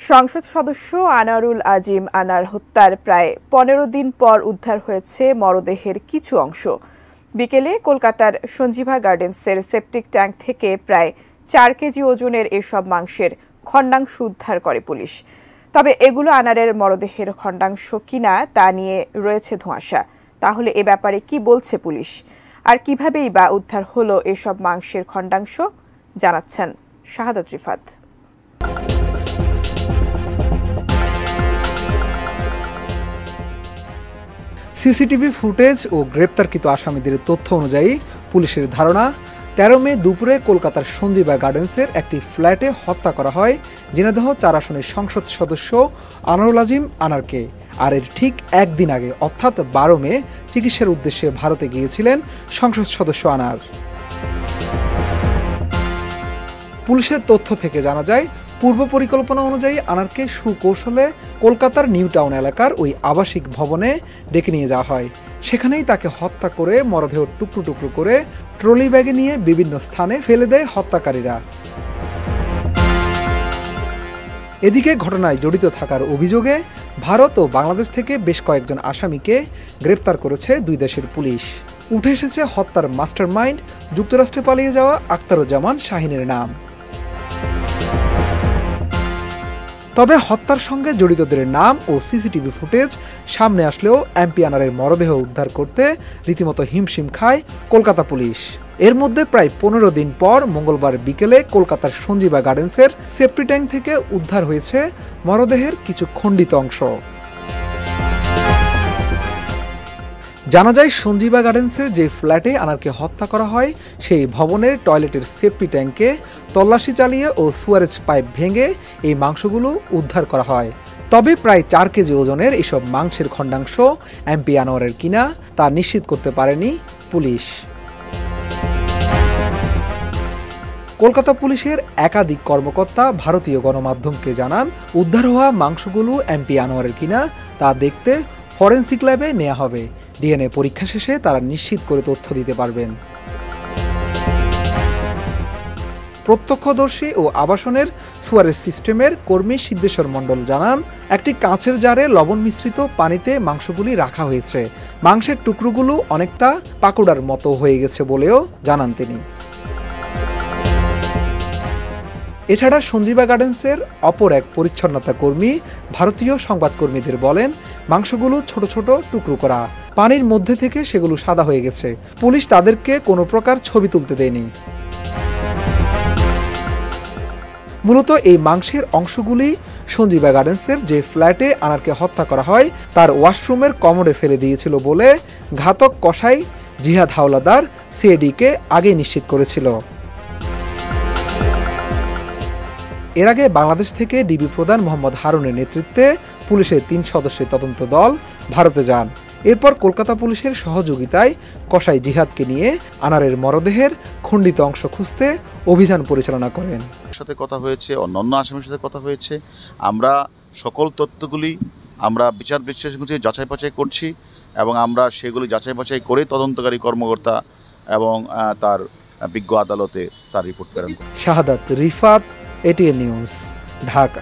সংসদ সদস্য আনারুল আজিম আনার হত্যার প্রায় ১৫ দিন পর উদ্ধার হয়েছে মরদেহের কিছু অংশ। বিকেলে কলকাতার সঞ্জীভা গার্ডেন্সের সেপটিক ট্যাঙ্ক থেকে প্রায় ৪ কেজি ওজনের এসব মাংসের খণ্ডাংশ উদ্ধার করে পুলিশ। তবে এগুলো আনারের মরদেহের খণ্ডাংশ কিনা তা নিয়ে রয়েছে ধোঁয়াশা। তাহলে এ ব্যাপারে কি বলছে পুলিশ, আর কিভাবেই বা উদ্ধার হলো এসব মাংসের খণ্ডাংশ, জানাচ্ছেন শাহাদাত রিফাত। সিসিটিভি ফুটেজ ও গ্রেপ্তারকৃত আসামিদের তথ্য অনুযায়ী পুলিশের ধারণা ১৩ মে দুপুরে কলকাতার সঞ্জীবা গার্ডেন্সের একটি ফ্ল্যাটে হত্যা করা হয় ঝিনাইদহ ৪ আসনের সংসদ সদস্য আনারুল আজিম আনারকে। আর এর ঠিক একদিন আগে অর্থাৎ ১২ মে চিকিৎসার উদ্দেশ্যে ভারতে গিয়েছিলেন সংসদ সদস্য আনার। পুলিশের তথ্য থেকে জানা যায়, পূর্ব পরিকল্পনা অনুযায়ী আনারকে সুকৌশলে কলকাতার নিউ টাউন এলাকার ওই আবাসিক ভবনে ডেকে নিয়ে যাওয়া হয়। সেখানেই তাকে হত্যা করে মরদেহ টুকরো টুকরো করে ট্রলি ব্যাগে নিয়ে বিভিন্ন স্থানে ফেলে দেয় হত্যাকারীরা। এদিকে ঘটনায় জড়িত থাকার অভিযোগে ভারত ও বাংলাদেশ থেকে বেশ কয়েকজন আসামিকে গ্রেপ্তার করেছে দুই দেশের পুলিশ। উঠে এসেছে হত্যার মাস্টারমাইন্ড যুক্তরাষ্ট্রে পালিয়ে যাওয়া আখতারুজ্জামান শাহিনের নাম। তবে হত্যার সঙ্গে জড়িতদের নাম ও সিসিটিভি ফুটেজ সামনে আসলেও এমপি আনারের মরদেহ উদ্ধার করতে রীতিমতো হিমশিম খায় কলকাতা পুলিশ। এর মধ্যে প্রায় ১৫ দিন পর মঙ্গলবার বিকেলে কলকাতার সঞ্জীবা গার্ডেন্সের সেফটি ট্যাঙ্ক থেকে উদ্ধার হয়েছে মরদেহের কিছু খণ্ডিত অংশ। জানা যায়, সঞ্জীবা গার্ডেন্সের যে ফ্ল্যাটে আনারকে হত্যা করা হয় সেই ভবনের টয়লেটের সেফটি ট্যাঙ্কে তল্লাশি চালিয়ে ও সুয়ারেজ পাইপ ভেঙে এই মাংসগুলো উদ্ধার করা হয়। তবে প্রায় ৪ কেজি ওজনের এসব মাংসের খণ্ডাংশ এমপি আনোয়ারের কিনা তা নিশ্চিত করতে পারেনি পুলিশ। কলকাতা পুলিশের একাধিক কর্মকর্তা ভারতীয় গণমাধ্যমকে জানান, উদ্ধার হওয়া মাংসগুলো এমপি আনোয়ারের কিনা তা দেখতে ফরেনসিক ল্যাবে নেওয়া হবে। ডিএনএ পরীক্ষা শেষে তারা নিশ্চিত করে তথ্য দিতে পারবেন। প্রত্যক্ষদর্শী ও আবাসনের সুয়ারেজ সিস্টেমের কর্মী সিদ্ধেশ্বর মণ্ডল জানান, একটি কাঁচের জারে লবণ মিশ্রিত পানিতে মাংসগুলি রাখা হয়েছে। মাংসের টুকরোগুলো অনেকটা পাকোড়ার মতো হয়ে গেছে বলেও জানান তিনি। এছাড়া সঞ্জীবা গার্ডেন্সের অপর এক পরিচ্ছন্নতা কর্মী ভারতীয় সংবাদকর্মীদের বলেন, মাংসগুলো ছোট ছোট টুকরো করা, পানির মধ্যে থেকে সেগুলো সাদা হয়ে গেছে। পুলিশ তাদেরকে কোনো প্রকার ছবি তুলতে দেয়নি। মূলত এই মাংসের অংশগুলি সঞ্জীবা গার্ডেন্সের যে ফ্ল্যাটে আনারকে হত্যা করা হয় তার ওয়াশরুমের কমোডে ফেলে দিয়েছিল বলে ঘাতক কসাই জিহাদ হাওলাদার সিআইডিকে আগেই নিশ্চিত করেছিল। এর আগে বাংলাদেশ থেকে ডিবি প্রধান মোহাম্মদ হারুনের নেতৃত্বে পুলিশের ৩ সদস্যের তদন্ত দল ভারতে যান। এরপর কলকাতা পুলিশের সহযোগিতায় কসাই জিহাদকে নিয়ে আনারের মরদেহের খণ্ডিত অংশ খুঁজতে অভিযান পরিচালনা করেন। সাথে কথা হয়েছে, অন্যান্য আসামির সাথে কথা হয়েছে। আমরা সকল তথ্যগুলি আমরা বিচার বিশ্লেষণ যাচাই বাছাই করছি এবং আমরা সেগুলি যাচাই বাছাই করে তদন্তকারী কর্মকর্তা এবং তার বিজ্ঞ আদালতে তার রিপোর্ট প্রেরণ। শাহাদাত রিফাত, এটিএন নিউজ, ঢাকা।